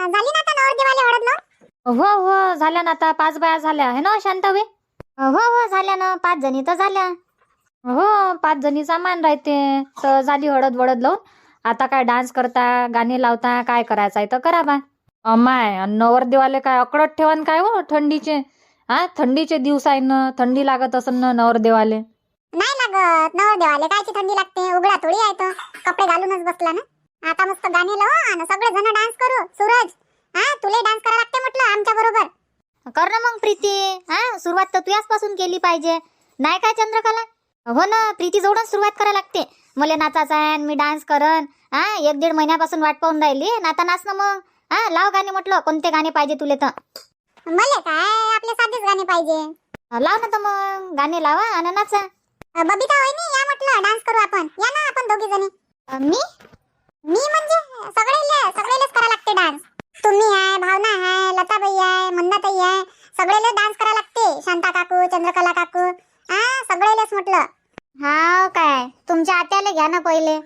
झाली ना आता नवरदेवाले हळद लावून? हो हो झाल्या ना, आता 5 बाया झाल्या आहे ना शांताबाई? हो हो झाल्या ना, 5 जणी तर झाल्या. हो 5 जणी सामान राहते तर झाली हळद वळद लावून. आता काय डान्स करता, गाणे लावता, काय करायचं आहे तर करा बा. अमाय नवरदेवाले काय अकडत ठेवन काय हो थंडीचे? थंडीचे दिवस आहे ना, थंडी लागत असन ना नवरदेवाले? नाही लागत, नवरदेवाले कायची थंडी लागते, उघडा थोडी आहे तो, कपडे घालूनच बसला ना. आता मस्त गाणे लावू आणि सगळे जण डान्स करू. सूरज, तुला डान्स करा लागते म्हटलं आमच्या बरोबर. कर ना मग प्रीती. सुरुवात तर तुझ्याच पासून केली पाहिजे, नाही काय चंद्रकला? हो ना, प्रीती जोडून सुरुवात करा लागते. मला नाचायचं आहे, मी डान्स करन. 1-1.5 महिन्यापासून वाट पाहून राहिली, नाता नाच ना मग. लाव गाणे म्हटलं, कोणते गाणे पाहिजे तुले तर? मले काय आपले साधेच गाणे पाहिजे. लाव ना तर मग गाणे लावा आणि नाचा. बबिता वहिनी या म्हटलं, डान्स करू आपण. या ना आपण दोघी जणी. मी म्हणजे सगळेलेच करा लागते डान्स. तुम्ही आहे, भावना आहे, लताबाई आहे, मंदाताई आहे, सगळेले डान्स करा लागते. शांता काकू, चंद्रकला काकू, सगळेलेच म्हटलं. हा काय, तुमच्या आत्याला घ्या ना पहिले.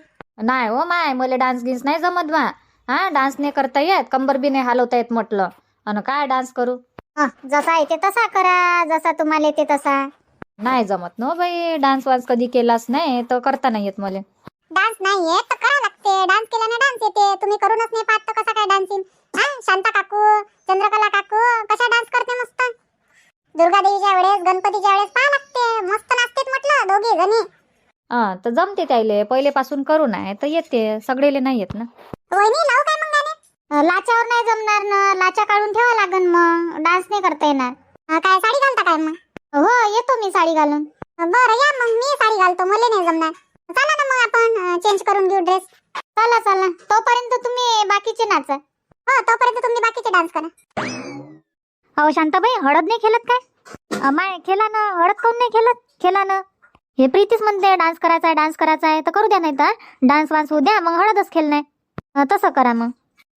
नाही हो माय, मला डान्स गिन्स नाही जमत बा. डान्स नाही करता येत, कंबर बी नाही हलवता येत म्हटलं, आणि काय डान्स करू? जसा येते तसा करा, जसा तुम्हाला येते तसा. नाही जमत ना बाई, डान्स वान्स कधी केलाच नाही तर करता नाही येत मला. डान्स नाही येत तर करा लागते. डान्स केल्याने डान्स येते. तुम्ही करूनच नाही पाहत तर कसा काय डान्स येईल? शांता काकू, चंद्रकला काकू कशा डान्स करते मस्त. दुर्गा देवीच्या वेळेस, गणपतीच्या वेळेस पहा लागते, मस्त नाचतेत म्हटलं दोघी जणी. तर जमते त्याले, पहिलेपासून करू नाही तर येते, सगळेले नाही येत ना. वहिनी लावू काय मग गाणे? लाचावर नाही जमणार ना, लाचा काढून ठेवा लागन, मग डान्स नाही करता येणार. काय साडी घालता काय मग? हो येतो मी साडी घालून. बरं या मग, मी साडी घालतो, मला नाही जमणार. चला ना मग आपण चेंज करून घेऊ ड्रेस. चला चला, तोपर्यंत तुम्ही बाकीचे नाचा. हो तोपर्यंत तुम्ही बाकीचे डान्स करा. अहो शांताबाई, हळद नाही खेळत काय? माय खेळा ना, हळद काऊन नाही खेळत? खेळा ना. हे प्रीतीच म्हणते डान्स करायचा आहे, डान्स करायचा आहे तर करू द्या, नाही तर डान्स वान्स होऊ द्या, मग हळदच खेळ नाही. तसं करा मग.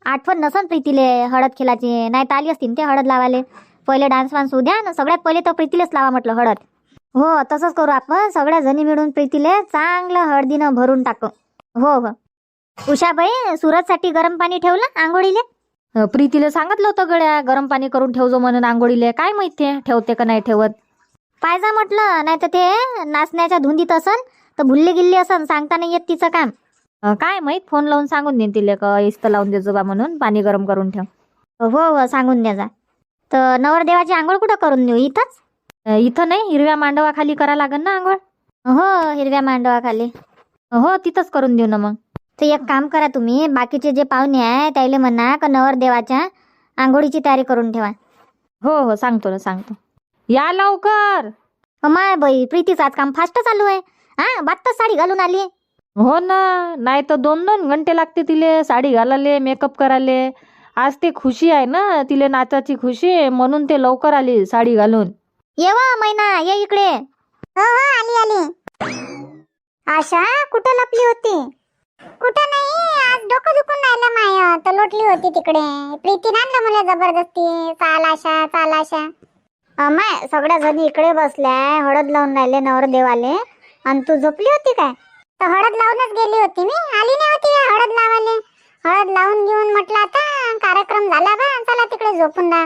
आठवण नसन प्रीतीले हळद खेळायची, नाही तर आली असतील ते हळद लावाले. पहिले डान्स वान्स होऊ द्या ना, सगळ्यात पहिले तर प्रीतीलेच लावा म्हटलं हळद. हो तसंच करू आपण, सगळ्या जणी मिळून प्रीतीले चांगलं हळदीनं भरून टाकू. हो हो. उषाबाई, सूरजसाठी गरम पाणी ठेवलं आंघोळीले? प्रीतीला सांगितलं होतं गड्या, गरम पाणी करून ठेवजो म्हणून आंघोळीले. काय माहिती ठेवते का नाही ठेवत. पाहिजा म्हटलं, नाही तर ते नाचण्याच्या धुंदीत असन तर भुल्ले गिल्ली असन, सांगता नाही येत तिचं काम. काय माहित, फोन लावून सांगून देईन तिला का इस्त लावून देजो बा म्हणून, पाणी गरम करून ठेव. हो हो सांगून द्या जा. तर नवरदेवाची आंघोळ कुठं करून देऊ, इथंच? इथं नाही, हिरव्या मांडवाखाली करा लागन ना आंघोळ. हो हिरव्या मांडवाखाली. हो तिथंच करून देऊ ना मग. तर एक काम करा, तुम्ही बाकीचे जे पाहुणे आहे त्याला म्हणा का नवरदेवाच्या आंघोळीची तयारी करून ठेवा. हो हो सांगतो ना, सांगतो. या लवकर. माय बाई, प्रीतीचं आज काम फास्ट चालू आहे. बातच साडी घालून आली. हो ना, नाही तर 2-2 घंटे लागते तिले साडी घालाले, मेकअप कराले. आज ते खुशी आहे ना, तिले नाचाची खुशी, म्हणून ते लवकर आली साडी घालून. येवा मैना, ये इकडे. हो हो आली. आशा कुठं लपली होती? कुठं नाही, आज डोकं दुखून राहिलं माय, तर लोटली होती तिकडे. प्रीतीने आणलं मला जबरदस्ती, चाल आशा चाल आशा. माय, सगळ्या जणी इकडे बसल्या, हळद लावून राहिले नवरदेवाले, आणि तू झोपली होती काय? तर हळद लावूनच गेली होती मी, आली नाही होती हळद लावाले. हळद लावून घेऊन म्हटलं आता कार्यक्रम झाला बा, चला तिकडे झोपून द्या.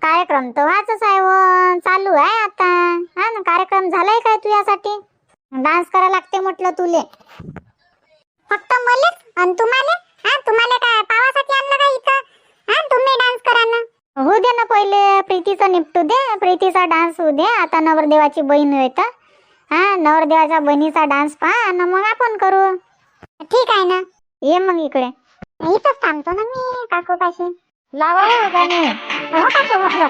कार्यक्रम तर व्हायचाच आहे व, चालू आहे आता. ना कार्यक्रम झालाय काय तुझ्यासाठी? डान्स करा लागते म्हटलं तुले. फक्त मलेच आणि तुम्हाला? तुम्हाला काय पावासाठी आणलं का इथं? तुम्ही डान्स करा ना. होऊ दे ना, पहिले प्रीतीचं निपटू दे, प्रीतीचा डान्स होऊ दे. आता नवरदेवाची बहीण येत, नवरदेवाच्या बहिणीचा डान्स पहा आणि मग आपण करू. ठीक आहे ना, ये मग इकडे. इथंच थांबतो ना मी काकू पाशी. लावा हो गाणे. हो काकू हो.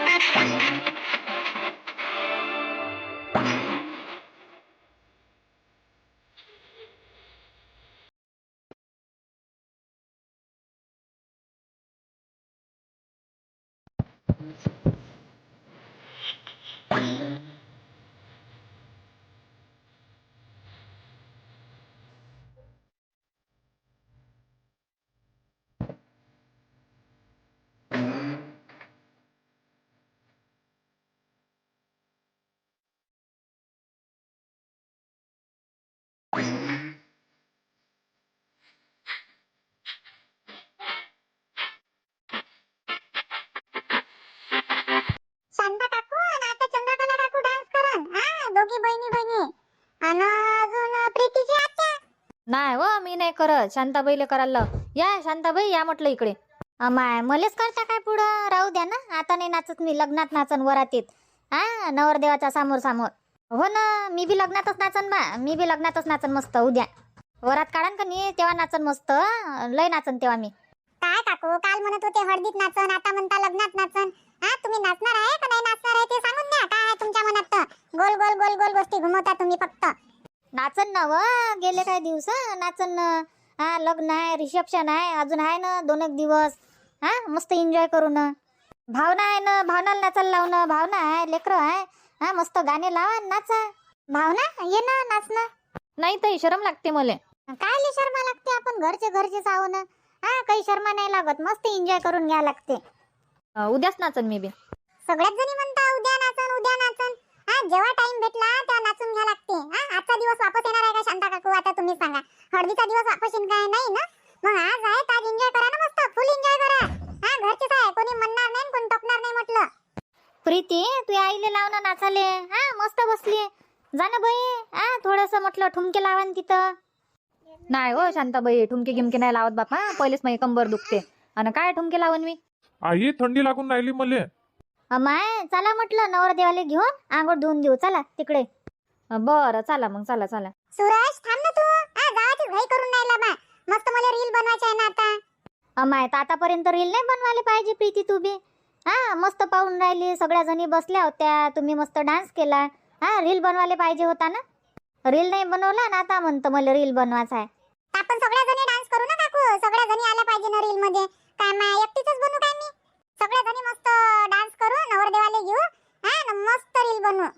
नाही करत, शांताबाईला करायला लाव. या शांताबाई या म्हटलं इकडे. माय मलेच करता काय पुढं, राहू द्या ना. आता नाही नाचत मी, लग्नात नाचन वरातीत. नवरदेवाच्या समोर समोर. हो ना, मी बी लग्नातच नाचन बा, मी बी लग्नातच नाचन मस्त. उद्या वरात काढन का नाही तेव्हा नाचन मस्त, लय नाचन तेव्हा मी. काय काकू, काल म्हणत होते हळदीत नाचन, आता म्हणता लग्नात नाचन. तुम्ही नाचणार आहे का नाही नाचणार आहे ते सांगून द्या. काय आहे तुमच्या मनात तर? गोल गोल गोल गोल गोष्टी घुमवता तुम्ही फक्त. नाचन ना व, गेले काय दिवस नाचन ना. लग्न आहे, रिसेप्शन आहे, अजून आहे ना 2 दिवस. मस्त एन्जॉय करू ना. भावना आहे ना, भावनाला नाचायला लावू ना. भावना आहे, लेकरं आहे. मस्त गाणे लावा नाचा. भावना ये ना नाचना. नाही ताई, शरम लागते मले. काय शर्मा लागते, आपण घरचेच आहो ना. काही शर्मा नाही लागत, मस्त एन्जॉय करून घ्या लागते. उद्याच नाचन मी बी. सगळ्याच जणी म्हणता उद्या नाचन उद्या नाचन. जेव्हा टाइम भेटला तेव्हा नाचून घ्या लागते. आजचा दिवस वापस येणार आहे का शांता काकू? आता तुम्ही सांगा, हळदीचा दिवस वापस येईल काय? नाही ना. मग आज आहे तर आज एन्जॉय करा ना, मस्त फुल एन्जॉय करा. घरचेच आहे, कोणी म्हणणार नाही कोणी टोकणार नाही म्हटलं. प्रीती तू आईले लाव ना नाचाले. मस्त बसली. जा ना बाई, थोडस म्हटलं ठुमके लावा ना तिथं. नाही हो शांताबाई, ठुमके गिमके नाही लावत बापा, पहिलेच माझी कंबर दुखते. आणि काय ठुमके लावून मी? आई थंडी लागून राहिली मले. माय चला म्हटलं नवरदेवाले घेऊन आंघोळ धुवून देऊ. चला तिकडे. बरं चला मग, चला चला. सूरज थांब ना तू. गावाची घाई करून राहिला बा. मस्त मला रील बनवायची आहे ना आता. माय तर आतापर्यंत रील नाही बनवायला पाहिजे प्रीती तू बी. मस्त पाहून राहिली, सगळ्या जणी बसल्या होत्या, तुम्ही मस्त डान्स केला. रील बनवायला पाहिजे होता ना. रील नाही बनवला ना, आता म्हणतं मला रील बनवायचा आहे. आपण सगळ्या जणी डान्स करू ना काकू. सगळ्या जणी आल्या पाहिजे ना रील मध्ये. काय माय एकटीच बनू काय मी? सगळ्या जणी मस्त डान्स करू, नवरदेवाले घेऊ. ना मस्त रील बनवू.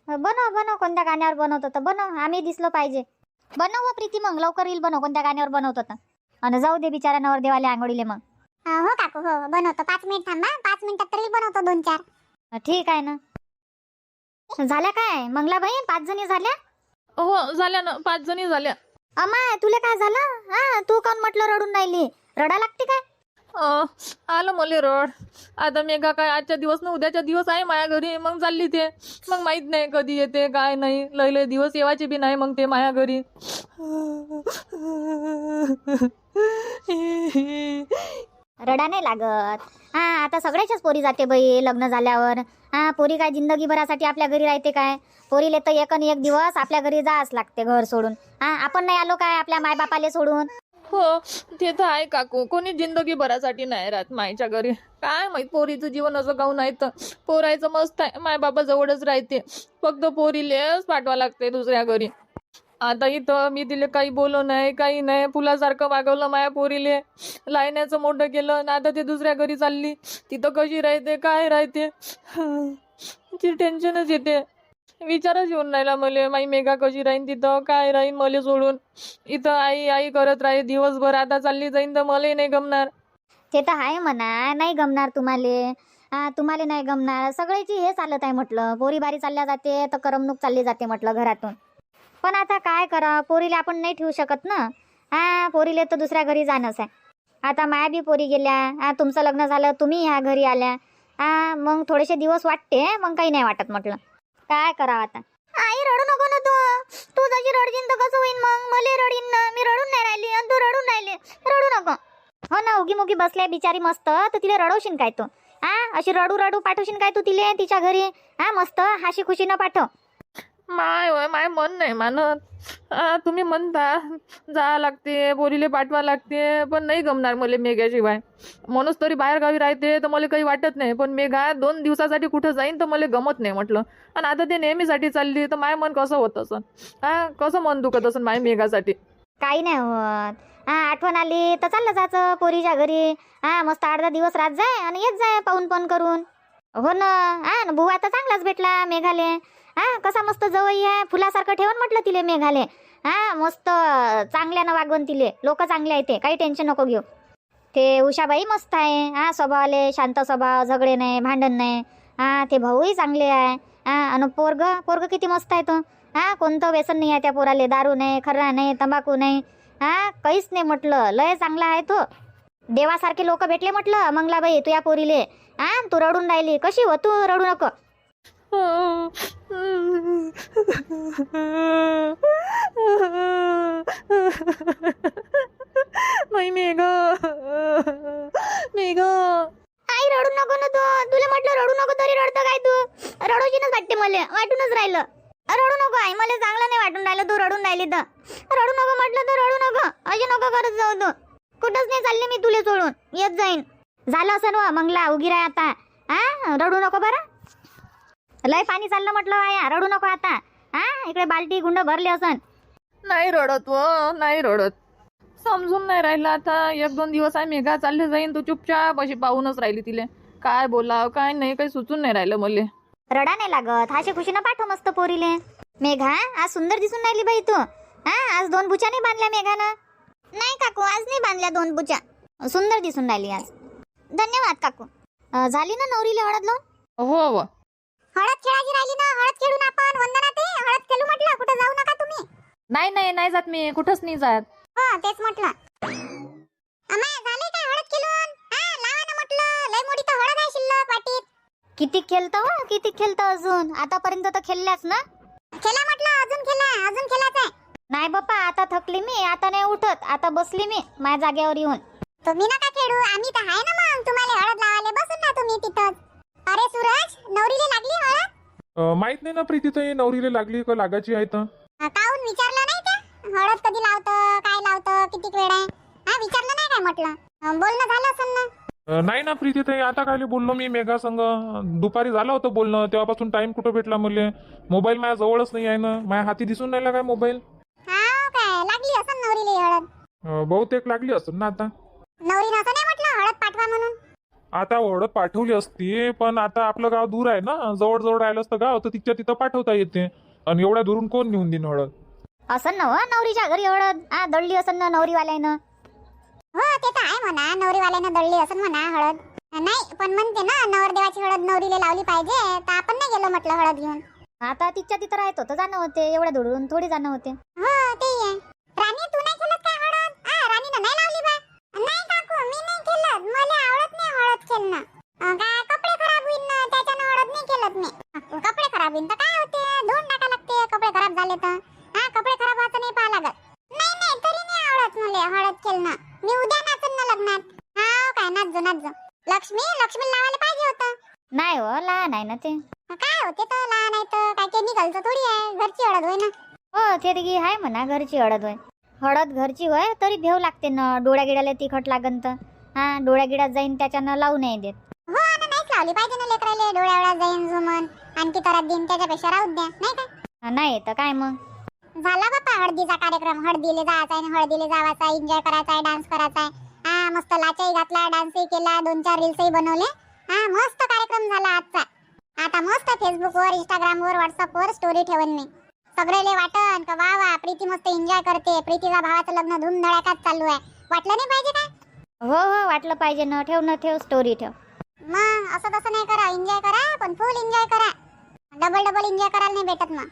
बनव कोणत्या गाण्यावर बनवतो तर बनव, आम्ही दिसलो पाहिजे. बनव प्रीती, मग लवकर रील बनव कोणत्या गाण्यावर बनवतो तर. आणि जाऊ दे बिचारा नवरदेवाले आंघोळीले मग. हो काकू हो बनवतो. 5 मिनिट थांबा, 5 मिनिटात रील बनवतो 2-4. ठीक आहे ना. झाल्या काय मंगलाबाई? 5 जणी झाल्या? हो झाल्या ना, 5 जणी झाल्या. अमाय तुला काय झालं? तू कोण म्हटलं रडून राहिली? रडा लागते काय? आलं मले रड. आता मेघा काय आजच्या दिवस ना उद्याच्या दिवस आहे माया घरी, मग चालली ते. मग माहित नाही कधी येते काय नाही. लय दिवस येवायचे बी नाही मग ते माया घरी. रडा नाही लागत. आता सगळ्याच्याच पोरी जाते बाई लग्न झाल्यावर. पोरी काय जिंदगीभरासाठी आपल्या घरी राहते काय? पोरीले तर एक दिवस आपल्या घरी जाच लागते घर सोडून. आपण नाही आलो काय आपल्या मायबापाले सोडून? हो ते तर आहे काकू, कोणी जिंदगी भरासाठी नाही राहत मायच्या घरी. काय माहित पोरीचं जीवन असं काहून आहे. तर पोरायचं मस्त आहे, माय बाबा जवळच राहते, फक्त पोरीलेच पाठवा लागते दुसऱ्या घरी. आता इथं मी तिले काही बोललो नाही, काही नाही, फुलासारखं वागवलं माया पोरीले, लायण्याचं मोठं केलं. आणि आता ते दुसऱ्या घरी चालली, तिथं कशी राहते काय राहते ती टेन्शनच येते. विचारच येऊन राहिला मले, माई मेघा कशी राहीन तिथं, काय राहीन मले सोडून. इथं आई आई करत राहील दिवसभर, आता चालली जाईन तर मलाही नाही गमणार. ते तर आहे म्हणा, नाही गमणार तुम्हाले. तुम्हाला नाही गमणार. सगळ्याची हे चालत आहे म्हटलं. पोरी बारी चालल्या जाते तर करमणूक चालली जाते म्हटलं घरातून. पण आता काय करा, पोरीला आपण नाही ठेवू शकत ना. पोरीले तर दुसऱ्या घरी जाणंच आहे. आता माया बी पोरी गेल्या, तुमचं लग्न झालं, तुम्ही ह्या घरी आल्या. मग थोडेसे दिवस वाटते, मग काही नाही वाटत म्हटलं. काय करावं आता? आई रडू नको ना तू जशी रडजीन तर कसं होईन मग? मले रडीन ना, मी रडून नाही राहिली आणि तू रडून राहिली. रडू नको. हो ना, उगी मुगी बसल्या बिचारी मस्त, तर तिला रडवशील काय तू? अशी रडू पाठवशील काय तू तिले तिच्या घरी? मस्त हाशी खुशी न पाठव. माय मन नाही मानत. तुम्ही म्हणता जा लागते, पोरीले पाठवा लागते, पण नाही गमणार मला मेघ्याशिवाय. म्हणूनच तरी बाहेर गावी राहते तर मला काही वाटत नाही, पण मेघा 2 दिवसासाठी कुठं जाईन तर मला गमत नाही म्हटलं. आणि आता ते नेहमीसाठी चालली तर माय मन कसं होत असन? कसं मन दुखत असन माय मेघासाठी? काही नाही होत. आठवण आली तर चाललं जायचं पोरीच्या घरी. मस्त 8-10 दिवस राहत जाय आणि येत जाय पाहून करून. हो ना. बुवा तर चांगलाच भेटला मेघाले. कसा मस्त जवळ आहे, फुलासारखं ठेवून म्हटलं तिले मेघाले. मस्त चांगल्यानं वागवून तिले. लोक चांगले आहे, ते काही टेन्शन नको घेऊ. ते उषाबाई मस्त आहे. स्वभावाले शांत स्वभाव, झगडे नाही, भांडण नाही. ते भाऊही चांगले आहे. आणि पोरग किती मस्त आहे तो. कोणतं व्यसन नाही आहे त्या पोराले. दारू नाही, खर्रा नाही, तंबाखू नाही. काहीच नाही म्हटलं. लय चांगला आहे तो. देवासारखे लोक भेटले म्हटलं मंगलाबाई तू या पोरीले. तू रडून राहिली कशी हो? तू रडू नको. नाही मेघ मेघ आई रडू नको ना तू. तुला म्हटलं रडू नको तरी रडतं काय तू? रडूशीनच वाटते मला, वाटूनच राहिलं. रडू नको आई, मला चांगलं नाही वाटून राहिलं तू रडून राहिली तर. रडू नको म्हटलं तर रडू नको, अशी नको करत जाऊ तू. कुठंच नाही चालली मी तुले सोडून, येत जाईन. झालं असं ना मंगला उगी राह आता. हा रडू नको बरं. लय पाणी चाललं म्हटलं आया, रडू नको आता. हा इकडे बाल्टी गुंड भरले असन. नाही रडत व नाही रडत. समजून नाही राहिलं आता. 1-2 दिवस आहे मेघा चालले जाईन. तू चुपचाप अशी पाहूनच राहिली तिले. काय बोलाव काय नाही काही सुचून नाही राहिलं मले. रडा नाही लागत, हाशे खुशीनं पाठव मस्त पोरीले. मेघा आज सुंदर दिसून राहिली बाई तू. हा आज 2 बुचा नाही बांधल्या मेघानं. नाही काकू आज नाही बांधल्या 2 बुचा. सुंदर दिसून राहिली आज. धन्यवाद काकू. झाली ना नवरीला हळद लावून? हो व हळद खेळायची राहिली ना, हळद खेळून आपण वंदनात हळद खेळू म्हटलं. कुठं जाऊ नका तुम्ही. नाही जात मी कुठंच नाही जात. हो तेच म्हटलं. अमाय झाले काय हळद खेळून? हा लावा ना म्हटलं. लय मोठी तर हळद आहे शिल्लक वाटीत. किती खेळतं अजून. आतापर्यंत तर खेळल्याच ना. खेळा म्हटलं, अजून खेळा, अजून खेळायचं आहे. नाही बाप्पा आता थकली मी, आता नाही उठत. आता बसली मी माझ्या जागेवर येऊन. तुम्ही नका खेळू, आम्ही तर आहे ना मग. तुम्हाला हळद लावायला बसून ना तुम्ही तिथंच. अरे सूरज, नवरीला लागली हळद? माहित नाही ना प्रीतीताई नवरीला लागली का लागायची आहे तर. काहून विचारलं नाही का? हळद कधी लावतं, काय लावतं, किती वेळ आहे? हा विचारलं नाही काय म्हटलं? बोलणं झालं असेल ना. नाही ना प्रीतीताई आता काय बोललो मी मेघा संग. दुपारी झालं होतं बोलणं, तेव्हापासून टाइम कुठं भेटला मला. मोबाईल माझ्या जवळच नाही आहे ना. माझ्या हाती दिसून राहिला काय मोबाईल. हा काय लागली असेल नवरीला हळद? बहुतेक लागली असेल ना आता. नवरीनं असं नाही म्हटलं हळद पाठवा म्हणून? आता ओळख पाठवली असती, पण आता आपलं गाव दूर आहे ना. जवळ राहिलं असतं गाव तर तिच्या तिथं पाठवता येते. आणि एवढ्या दुरून कोण नेऊन देईन हळद. असं ना नवरीच्या घरी हळद दळली असं ना नवरीवाल्यानं. हो ते तर आहे म्हणा, नवरीवाल्यानं दळली असेल म्हणा हळद. नाही पण म्हणते ना नवरदेवाची हळद नवरीला लावली पाहिजे. तर आपण नाही गेलो म्हटलं हळद घेऊन. आता तिच्या तिथं राहतो तर जाणं होते, एवढ्या दुरून थोडी जाणं होते. हो ते आहे. राणी तू नाही खेळत काय हळद? राणीनं नाही लावली बा. नाही काकू मी नाही खेळत, मला आवडत नाही हळद खेळणं. काय कपडे खराब होईल ना त्याच्यानं हळद नाही खेळत मी. कपडे खराब होईल तर काय होते, धुवून टाका लागते कपडे खराब झाले तर. हा कपडे खराब व्हायचं नाही पाहा लागत. नाही तरी नाही आवडत मला हळद खेळणं. मी उद्या नाचन ना लग्नात. हा काय नाचजो. लक्ष्मी लावायला पाहिजे होतं. नाही हो लहान आहे ना ते. काय होते तर लहान आहे तर काय केमिकलचं थोडी आहे, घरची हळद होय ना. हो ते तिघी आहे म्हणा घरची हळद होय. हळद घरची होय तरी भेव लागते ना. डोळ्या गिड्याला तिखट लागन तर. हा डोळ्या गिड्यात जाईन त्याच्यानं लावू नाही देत. हो आणि नाहीच लावली पाहिजे ना लेकराले. डोळ्यावळा जाईन झुमन आणखी तरात दिन त्याच्यापेक्षा राहू द्या नाही का. नाही तर काय मग. झाला बापा हळदीचा कार्यक्रम. हळदीले जायचा आहे, हळदीले जावाचा, एन्जॉय करायचा आहे, डान्स करायचा आहे. हा मस्त लाचाही घातला, डान्सही केला, 2-4 रील्सही बनवले. हा मस्त कार्यक्रम झाला आजचा. आता मस्त फेसबुकवर, इंस्टाग्रामवर, व्हॉट्सअपवर स्टोरी ठेवन मी. सगळेले वाटन का वा वा प्रीती मस्त एन्जॉय करते. प्रीतीचा भावाचं लग्न धूमधडाक्यात चालू आहे. वाटलं नाही पाहिजे काय? हो वाटलं पाहिजे ना. ठेव स्टोरी ठेव. मग असं तसं नाही करा, एन्जॉय करा पण फुल एन्जॉय करा. डबल एन्जॉय करायला नाही भेटत मग.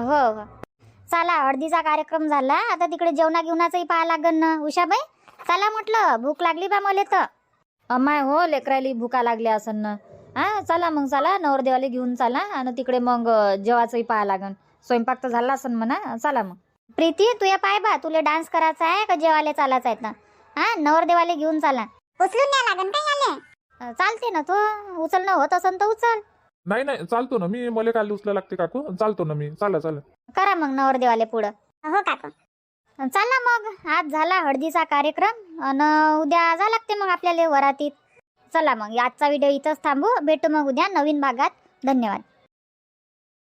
हो चला हळदीचा कार्यक्रम झाला. आता तिकडे जेवणा घेऊनाचंही पाहा लागन ना. उषाबाई चला म्हटलं, भूक लागली बा मला तर. अमाय हो लेकराली भुका लागल्या असन ना. हा चला मग चला नवरदेवाले घेऊन चला. आणि तिकडे मग जेवाचंही पाहा लागन. स्वयंपाक तर झाला असन म्हणा. चला मग. प्रीती तू या पाय बा, तुला डान्स करायचा आहे का जेवायला चालायचं आहे ना. हा नवरदेवाले घेऊन चला. उचलून न्या लागन काय आले? चालते ना तो. उचलणं होत असन तर उचल. नाही चालतो ना मी. मला काल उचला लागते काकू. चालतो ना मी. चला करा मग नवरदेवाले पुढं. हो काकू. चला मग आज झाला हळदीचा कार्यक्रम आणि उद्या जा लागते मग आपल्याला वरातीत. चला मग आजचा व्हिडिओ इथंच थांबू. भेटू मग उद्या नवीन भागात. धन्यवाद.